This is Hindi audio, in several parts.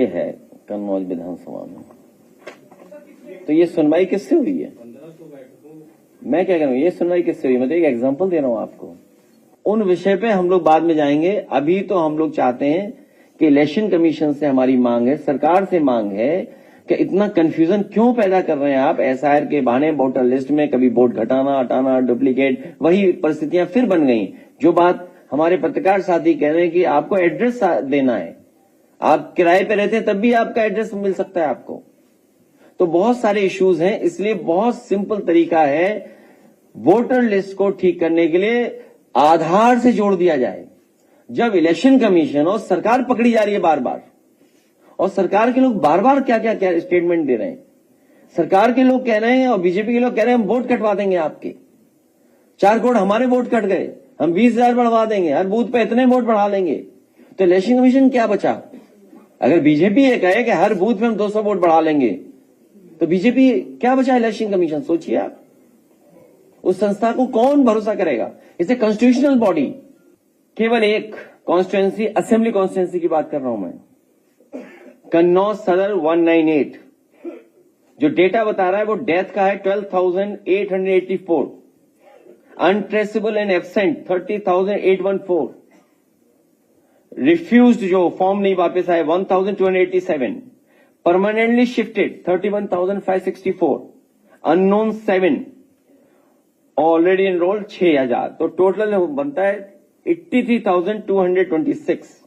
ये है कन्नौज विधानसभा में, तो ये सुनवाई किससे हुई है? मैं क्या कह रहा हूं, ये सुनवाई किससे हुई? मैं तो एक एग्जांपल दे रहा हूं आपको। उन विषय पे हम लोग बाद में जाएंगे। अभी तो हम लोग चाहते हैं कि इलेक्शन कमीशन से हमारी मांग है, सरकार से मांग है कि इतना कंफ्यूजन क्यों पैदा कर रहे हैं आप एसआईआर के बहाने, वोटर लिस्ट में कभी वोट घटाना हटाना, डुप्लीकेट, वही परिस्थितियां फिर बन गई। जो बात हमारे पत्रकार साथी कह रहे हैं कि आपको एड्रेस देना है, आप किराए पे रहते हैं तब भी आपका एड्रेस मिल सकता है आपको। तो बहुत सारे इश्यूज हैं, इसलिए बहुत सिंपल तरीका है वोटर लिस्ट को ठीक करने के लिए आधार से जोड़ दिया जाए। जब इलेक्शन कमीशन और सरकार पकड़ी जा रही है बार बार, और सरकार के लोग बार बार क्या क्या स्टेटमेंट दे रहे हैं, सरकार के लोग कह रहे हैं और बीजेपी के लोग कह रहे हैं हम वोट कटवा देंगे आपके, 4 करोड़ हमारे वोट कट गए, हम 20,000 बढ़वा देंगे, हर बूथ पे इतने वोट बढ़ा लेंगे। तो इलेक्शन कमीशन क्या बचा? अगर बीजेपी ये कहे कि हर बूथ में हम 200 वोट बढ़ा लेंगे, तो बीजेपी क्या बचा? इलेक्शन कमीशन सोचिए आप, उस संस्था को कौन भरोसा करेगा? इसे कॉन्स्टिट्यूशनल बॉडी, केवल एक कॉन्स्टिट्यूएंसी, असेंबली कॉन्स्टिट्यूएंसी की बात कर रहा हूं मैं, कन्नौज सदर 198, जो डेटा बता रहा है वो डेथ का है 12,884, अनट्रेसेबल एंड एब्सेंट 30,814, रिफ्यूज्ड जो फॉर्म नहीं वापस आए 1,287, permanently shifted 31,564, unknown 7, already enrolled 6,000, तो टोटल बनता है 83,226।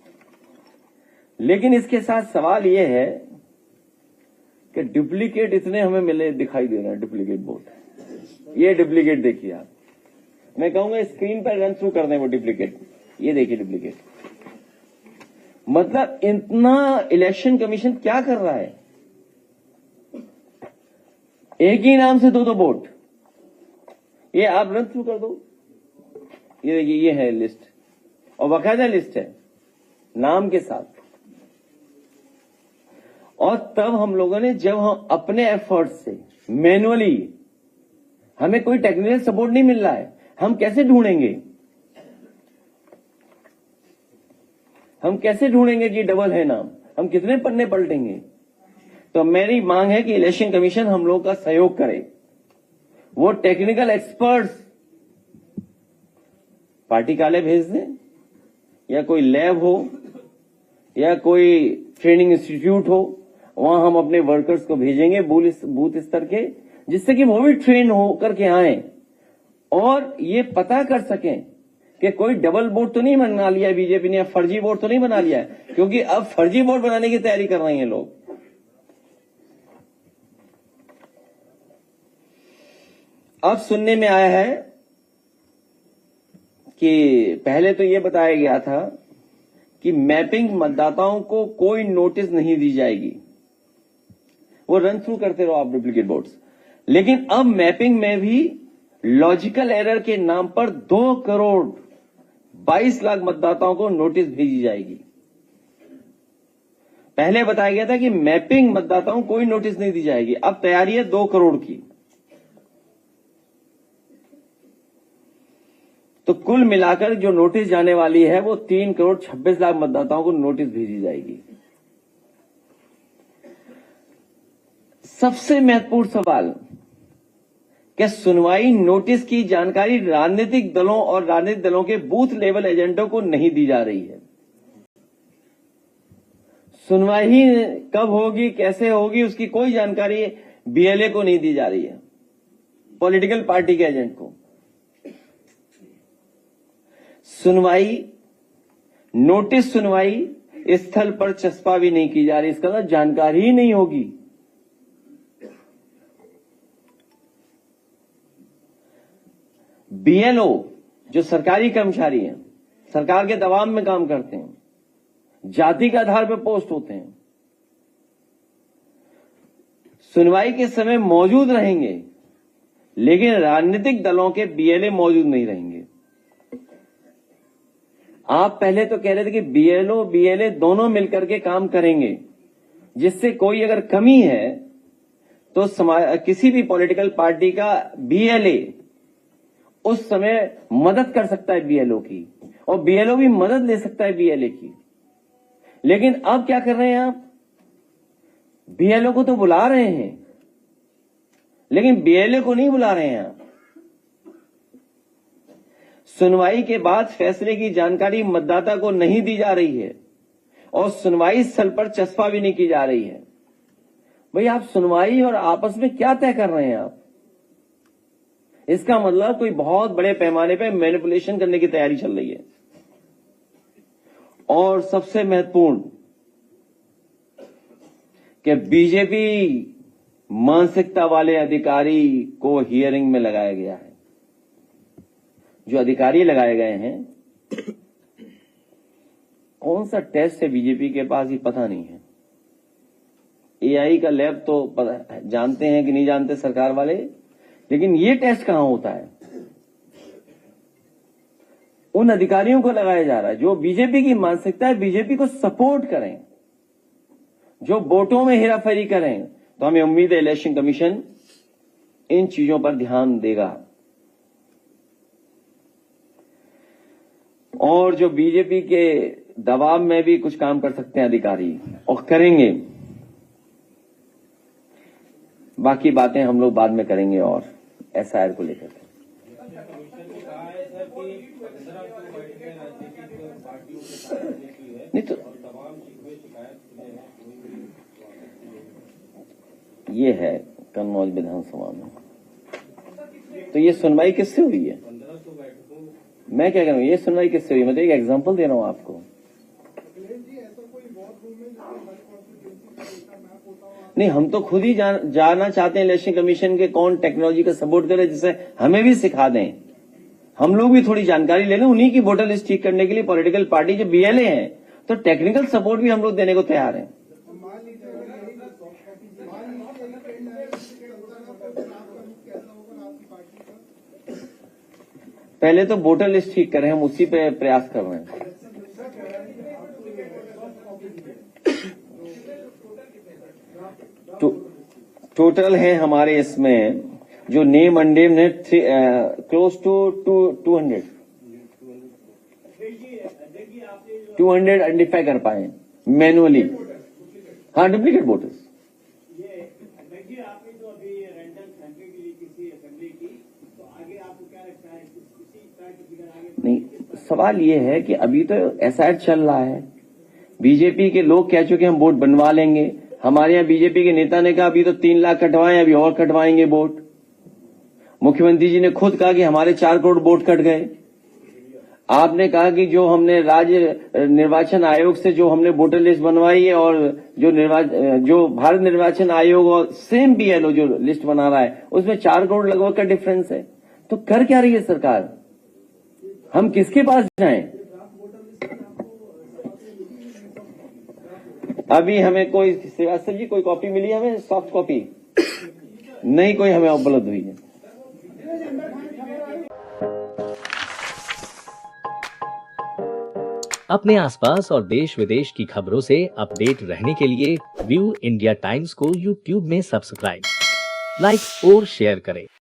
लेकिन इसके साथ सवाल यह है कि डुप्लीकेट इतने हमें मिले दिखाई दे रहे हैं, डुप्लीकेट वोट। ये डुप्लीकेट देखिए आप, मैं कहूंगा स्क्रीन पर रन थ्रू कर दें वो डुप्लीकेट, ये देखिए डुप्लीकेट। मतलब इतना इलेक्शन कमीशन क्या कर रहा है? एक ही नाम से 2 वोट, ये आप रन थ्रू कर दो। ये देखिए, ये है लिस्ट, और बाकायदा लिस्ट है नाम के साथ। और तब हम लोगों ने, जब हम अपने एफर्ट से मैनुअली, हमें कोई टेक्निकल सपोर्ट नहीं मिल रहा है, हम कैसे ढूंढेंगे? हम कैसे ढूंढेंगे कि डबल है नाम? हम कितने पन्ने पलटेंगे? तो मेरी मांग है कि इलेक्शन कमीशन हम लोग का सहयोग करे, वो टेक्निकल एक्सपर्ट्स पार्टी कार्यालय भेज दें, या कोई लैब हो, या कोई ट्रेनिंग इंस्टीट्यूट हो, वहां हम अपने वर्कर्स को भेजेंगे बूथ स्तर के, जिससे कि वो भी ट्रेन होकर के आए और ये पता कर सकें कि कोई डबल वोट तो नहीं बना लिया बीजेपी ने, या फर्जी वोट तो नहीं बना लिया है, क्योंकि अब फर्जी वोट बनाने की तैयारी कर रहे हैं लोग। अब सुनने में आया है कि पहले तो ये बताया गया था कि मैपिंग मतदाताओं को कोई नोटिस नहीं दी जाएगी, वो रन थ्रू करते रहो आप डुप्लीकेट वोट्स। लेकिन अब मैपिंग में भी लॉजिकल एरर के नाम पर 2,22,00,000 मतदाताओं को नोटिस भेजी जाएगी। पहले बताया गया था कि मैपिंग मतदाताओं को कोई नोटिस नहीं दी जाएगी, अब तैयारी है 2 करोड़ की। तो कुल मिलाकर जो नोटिस जाने वाली है वो 3,26,00,000 मतदाताओं को नोटिस भेजी जाएगी। सबसे महत्वपूर्ण सवाल, क्या सुनवाई नोटिस की जानकारी राजनीतिक दलों और राजनीतिक दलों के बूथ लेवल एजेंटों को नहीं दी जा रही है? सुनवाई कब होगी, कैसे होगी, उसकी कोई जानकारी बीएलए को नहीं दी जा रही है, पॉलिटिकल पार्टी के एजेंट को। सुनवाई, नोटिस सुनवाई स्थल पर चस्पा भी नहीं की जा रही, इसका जानकारी ही नहीं होगी। बीएलओ जो सरकारी कर्मचारी हैं, सरकार के दबाव में काम करते हैं, जाति के आधार पर पोस्ट होते हैं, सुनवाई के समय मौजूद रहेंगे, लेकिन राजनीतिक दलों के बीएलए मौजूद नहीं रहेंगे। आप पहले तो कह रहे थे कि बीएलओ बीएलए दोनों मिलकर के काम करेंगे, जिससे कोई अगर कमी है तो किसी भी पॉलिटिकल पार्टी का बीएलए उस समय मदद कर सकता है बीएलओ की, और बीएलओ भी मदद ले सकता है बीएलए की। लेकिन अब क्या कर रहे हैं आप? बीएलओ को तो बुला रहे हैं, लेकिन बीएलओ को नहीं बुला रहे हैं आप। सुनवाई के बाद फैसले की जानकारी मतदाता को नहीं दी जा रही है और सुनवाई स्थल पर चस्पा भी नहीं की जा रही है। भाई आप सुनवाई और आपस में क्या तय कर रहे हैं आप? इसका मतलब कोई बहुत बड़े पैमाने पे मैनिपुलेशन करने की तैयारी चल रही है। और सबसे महत्वपूर्ण कि बीजेपी मानसिकता वाले अधिकारी को हियरिंग में लगाया गया है। जो अधिकारी लगाए गए हैं, कौन सा टेस्ट है बीजेपी के पास ये पता नहीं है। एआई का लैब तो जानते हैं कि नहीं जानते सरकार वाले, लेकिन ये टेस्ट कहां होता है? उन अधिकारियों को लगाया जा रहा है जो बीजेपी की मानसिकता है, बीजेपी को सपोर्ट करें, जो वोटों में हेराफेरी करें। तो हमें उम्मीद है इलेक्शन कमीशन इन चीजों पर ध्यान देगा और जो बीजेपी के दबाव में भी कुछ काम कर सकते हैं अधिकारी और करेंगे। बाकी बातें हम लोग बाद में करेंगे और एसआईआर को लेकर नहीं तो ये है कन्नौज विधानसभा में। तो ये सुनवाई किससे हुई है? मैं क्या कह रहा हूं, ये सुनवाई किससे हुई? मैं तो एक एग्जांपल दे रहा हूं आपको। नहीं, हम तो खुद ही जाना चाहते हैं इलेक्शन कमीशन के कौन टेक्नोलॉजी का सपोर्ट करे, जिससे हमें भी सिखा दें, हम लोग भी थोड़ी जानकारी ले लें। उन्हीं की वोटर लिस्ट ठीक करने के लिए पॉलिटिकल पार्टी जो बीएलए हैं, तो टेक्निकल सपोर्ट भी हम लोग देने को तैयार हैं। पहले तो वोटर लिस्ट ठीक करें, हम उसी पे प्रयास कर रहे हैं। टोटल है हमारे इसमें जो नेम अननेम है क्लोज टू 200 आइडेंटिफाई कर पाए मैनुअली। हाँ, डुप्लीकेट वोटर्स। नहीं, सवाल ये है कि अभी तो एसआईआर चल रहा है। बीजेपी के लोग कह चुके हम वोट बनवा लेंगे। हमारे यहाँ बीजेपी के नेता ने कहा अभी तो 3 लाख कटवाए, अभी और कटवाएंगे वोट। मुख्यमंत्री जी ने खुद कहा कि हमारे 4 करोड़ वोट कट गए। आपने कहा कि जो हमने राज्य निर्वाचन आयोग से जो हमने वोटर लिस्ट बनवाई है और जो भारत निर्वाचन आयोग और सेम बीएलओ जो लिस्ट बना रहा है उसमें 4 करोड़ लगभग का डिफरेंस है। तो कर क्या रही है सरकार? हम किसके पास जाएं? अभी हमें कोई श्रीवास्तव जी कोई कॉपी मिली है? हमें सॉफ्ट कॉपी नहीं कोई हमें उपलब्ध हुई है। अपने आसपास और देश विदेश की खबरों से अपडेट रहने के लिए व्यू इंडिया टाइम्स को यूट्यूब में सब्सक्राइब, लाइक और शेयर करें।